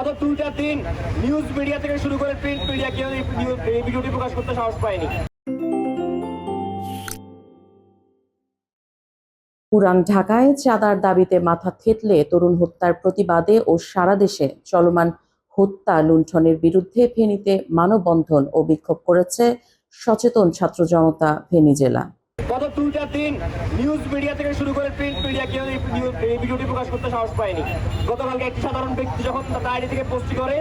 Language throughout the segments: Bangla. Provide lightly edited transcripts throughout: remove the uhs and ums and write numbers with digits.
গত 2-4 দিন নিউজ মিডিয়া থেকে শুরু করে প্রিন্ট মিডিয়া কেউ এই ভিডিওটি প্রকাশ করতে সাহস পায়নি। পুরান ঢাকায় চাঁদার দাবিতে মাথা থেঁতলে তরুণ হত্যার প্রতিবাদে ও সারা দেশে চলমান হত্যা লুণ্ঠনের বিরুদ্ধে ফেনীতে মানববন্ধন ও বিক্ষোভ করেছে সচেতন ছাত্র জনতা ফেনী জেলা। গত 2-4 দিন নিউজ মিডিয়া থেকে শুরু করে প্রিন্ট মিডিয়া কেউ এই ভিডিওটি প্রকাশ করতে সাহস পায়নি। গতকালকে একটি সাধারণ ব্যক্তি যখন তার আইডি থেকে পোস্ট করে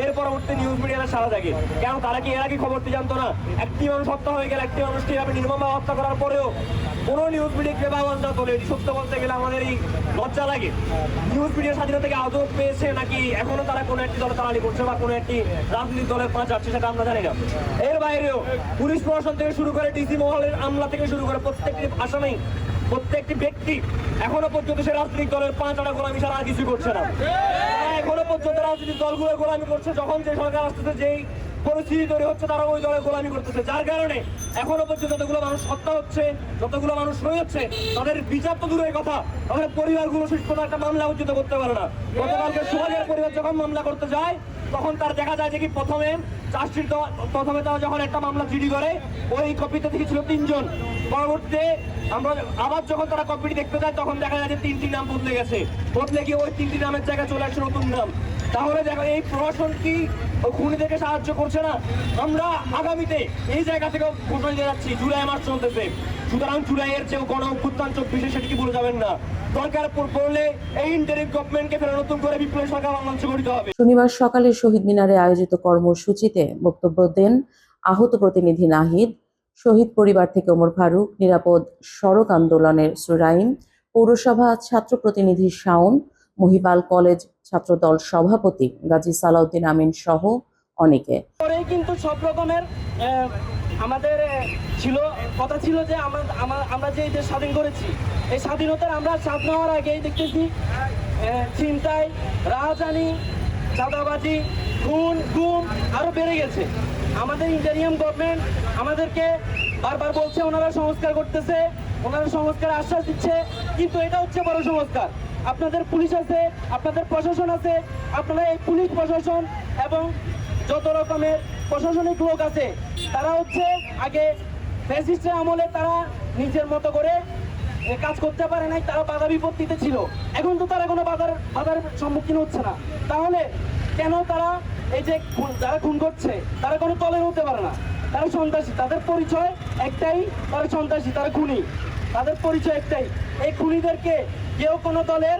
এর পরবর্তী নিউজ মিডিয়ার সারা জাগে। কেন তারা কি এর আগে খবরটি জানতো না? একটি মানুষ হত্যা হয়ে গেল, একটি মানুষকে এভাবে নির্মমভাবে হত্যা করার পরেও কোনো নিউজ মিডিয়া কিভাবে আওয়াজ না তোলে? সত্য বলতে গেলে আমাদের এই লজ্জা লাগে। নিউজ মিডিয়ার স্বাধীনতা থেকে আদৌ পেয়েছে নাকি এখনো তারা কোনো একটি দলে তাড়ালি করছে বা কোনো একটি রাজনৈতিক দলের পাঁচ যাচ্ছে সেটা আমরা জানি না। এর বাইরেও পুলিশ প্রশাসন থেকে শুরু করে ডিসি মহলের আমলা থেকে শুরু করে প্রত্যেকটি আসামি, প্রত্যেকটি ব্যক্তি এখনো পর্যন্ত সে রাজনৈতিক দলের পাঁচ আনা গোলামি ছাড়া আর কিছু করছে না। এখনো পর্যন্ত রাজনৈতিক দলগুলো গোলামি করছে। যখন যে সরকার আসতেছে, যেই পরিস্থিতি তৈরি হচ্ছে, তারা ওই দলের গোলামি করতেছে, যার কারণে এখনো পর্যন্ত যতগুলো মানুষ হত্যা হচ্ছে, যতগুলো মানুষ হয়ে যাচ্ছে, তাদের বিচার তো দূরের কথা, তাদের পরিবারগুলো সুস্থ একটা মামলা উচ্চিত করতে পারে না। গতকালকে সোহাগের পরিবার যখন মামলা করতে যায়, তখন তার দেখা যায় যে কি প্রথমে তারা যখন একটা মামলা জিডি করে, ওই কপিতে থেকে ছিল 3 জন। পরবর্তীতে আমরা আবার যখন তারা কপিটি দেখতে যায়, তখন দেখা যায় যে 3টি নাম বদলে গেছে। বদলে গিয়ে ওই 3টি নামের জায়গায় চলে আসছে নতুন নাম। তাহলে দেখো এই প্রশাসন কি খুনিদেরকে সাহায্য করছে না? আমরা আগামীতে এই জায়গা থেকে ঘোষণা দিয়ে যাচ্ছি, জুলাই মাস চলতেছে, সুতরাং জুলাইয়ের যে গণ অভ্যুত্থান 24-এ সেটি কি ভুলে যাবেন না। দরকার পড়লে এই ইন্টারিম গভর্নমেন্টকে ফের নতুন করে বিপ্লবী সরকার বাংলাদেশে গঠিত হবে। শনিবার সকালে শহীদ মিনারে আয়োজিত কর্মসূচিতে বক্তব্য দেন আহত প্রতিনিধি নাহিদ, শহীদ পরিবার থেকে ওমর ফারুক, নিরাপদ সড়ক আন্দোলনের সুরাইন, পৌরসভা ছাত্র প্রতিনিধি শাওন, মহিপাল কলেজ ছাত্রদল সভাপতি গাজী সালাউদ্দিন আমিন সহ অনেকে। কিন্তু সব রকমের আমাদের কথা ছিল যে আমরা যে দেশ স্বাধীন করেছি, এই স্বাধীনতার আমরা স্বাদ নেওয়ার আগেই দেখতেছি ছিনতাই, রাহাজানি, চাঁদাবাজি, খুন, গুম আরো বেড়ে গেছে। আমাদের ইন্টারিয়াম গভর্নমেন্ট আমাদেরকে বারবার বলছে ওনারা সংস্কার করতেছে, ওনারা সংস্কার আশ্বাস দিচ্ছে, কিন্তু এটা হচ্ছে বড় সংস্কার। আপনাদের পুলিশ আছে, আপনাদের প্রশাসন আছে, আপনারা এই পুলিশ প্রশাসন এবং যত রকমের প্রশাসনিক লোক আছে, তারা হচ্ছে আগে ফ্যাসিস্টের আমলে তারা নিজের মতো করে কাজ করতে পারে নাই, তারা বাধা বিপত্তিতে ছিল। এখন তো তারা কোনো বাধার সম্মুখীন হচ্ছে না। তাহলে কেন তারা এই যে যারা খুন করছে, তারা কোনো দলের হতে পারে না, তারা সন্ত্রাসী। তাদের পরিচয় একটাই, তারা সন্ত্রাসী, তারা খুনি। তাদের পরিচয় একটাই। এই খুনিদেরকে কেউ কোনো দলের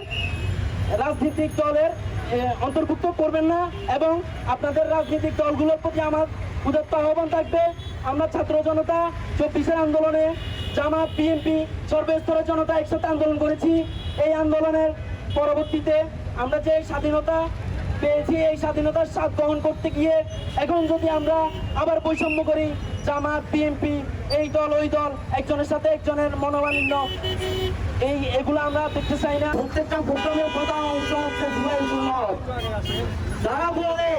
রাজনৈতিক দলের অন্তর্ভুক্ত করবেন না এবং আপনাদের রাজনৈতিক দলগুলোর প্রতি আমার উদাত্ত আহ্বান থাকবে। আমরা ছাত্র জনতা 24-এর আন্দোলনে জামাত, বিএনপি, সর্বস্তরের জনতা একসাথে আন্দোলন করেছি। এই আন্দোলনের পরবর্তীতে আমরা যে স্বাধীনতা পেয়েছি, এই স্বাধীনতার স্বাদ গ্রহণ করতে গিয়ে এখন যদি আমরা আবার বৈষম্য করি, জামাত, বিএনপি, এই দল ওই দল, একজনের সাথে একজনের মনোমালিন্য, এগুলো আমরা দেখতে চাই না। প্রত্যেকটা প্রোগ্রামের প্রধান অংশ হচ্ছে জুলাই সনদ। যারা বলে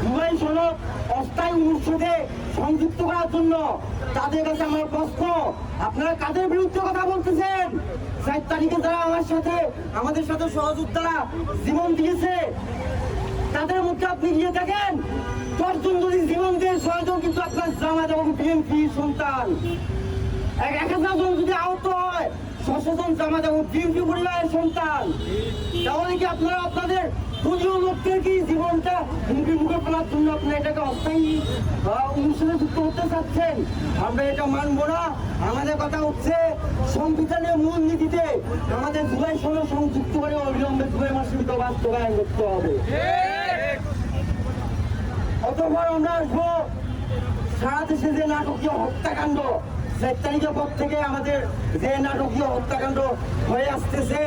জুলাই সনদ অস্থায়ী অনুচ্ছেদে সংযুক্ত করার জন্য, তাদের কাছে আমার প্রশ্ন, আপনারা কাদের বিরুদ্ধে কথা বলতেছেন? 4 তারিখে যারা আমাদের সাথে সহযোদ্ধারা জীবন দিয়েছে, তাদের মধ্যে আপনি গিয়ে দেখেন 10 জন যদি জীবন দিয়ে 6 জন কিন্তু আপনার জামাত এবং বিএনপি সন্তান। 1000 জন যদি আহত হয়, 600 জন জামাত এবং বিএনপি পরিবারের সন্তান। তাহলে কি আপনারা আপনাদের দলীয় লোকদের কি জীবনটা হুমকি মুখে ফেলার জন্য আপনারা এটাকে অস্থায়ী অনুষ্ঠানে যুক্ত করতে চাচ্ছেন? আমরা এটা মানবো না। আমাদের কথা হচ্ছে সংবিধানের মূল নীতিতে আমাদের জুলাই সনদ সংযুক্ত করে অবিলম্বে জুলাই মাসের ভিতরে বাস্তবায়ন করতে হবে। অতঃপর আমরা আসবো সারা দেশে যে নাটকীয় হত্যাকাণ্ড, 4 তারিখের পর থেকে আমাদের যে নাটকীয় হত্যাকাণ্ড হয়ে আসতেছে,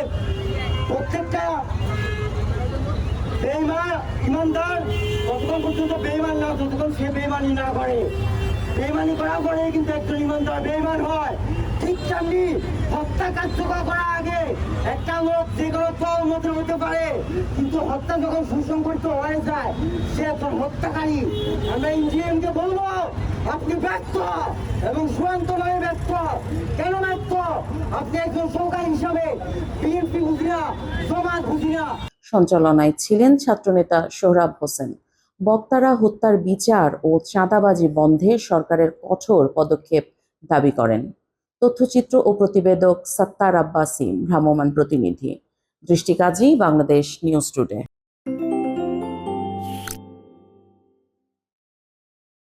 প্রত্যেকটা বেঈমান ইমানদার ততক্ষণ পর্যন্ত বেঈমান না, যতক্ষণ সে বেঈমানি না করে। বেঈমানি করার পরে কিন্তু একজন ইমানদার বেঈমান হয়। ঠিক তেমনি হত্যা কার্যকর করার আগে একটা লোক যে কোনো দল মতে হতে পারে, কিন্তু হত্যা যখন সুসংগঠিত হয়ে যায়, সে একজন হত্যাকারী। আমরা ইন্ডিয়ানকে বলবো, আপনি ব্যর্থ এবং চূড়ান্তভাবে ব্যর্থ। কেন ব্যর্থ? আপনি একজন সরকার হিসাবে বিএনপি বুঝি না, সমাজ বুঝি না। সঞ্চালনায় ছিলেন ছাত্রনেতা সোহরাব হোসেন। বক্তারা হত্যার বিচার ও চাঁদাবাজি বন্ধে সরকারের কঠোর পদক্ষেপ দাবি করেন। তথ্যচিত্র ও প্রতিবেদক সাত্তার আব্বাসী, ভ্রাম্যমাণ প্রতিনিধি, দৃষ্টি কাজী, বাংলাদেশ নিউজ টুডে।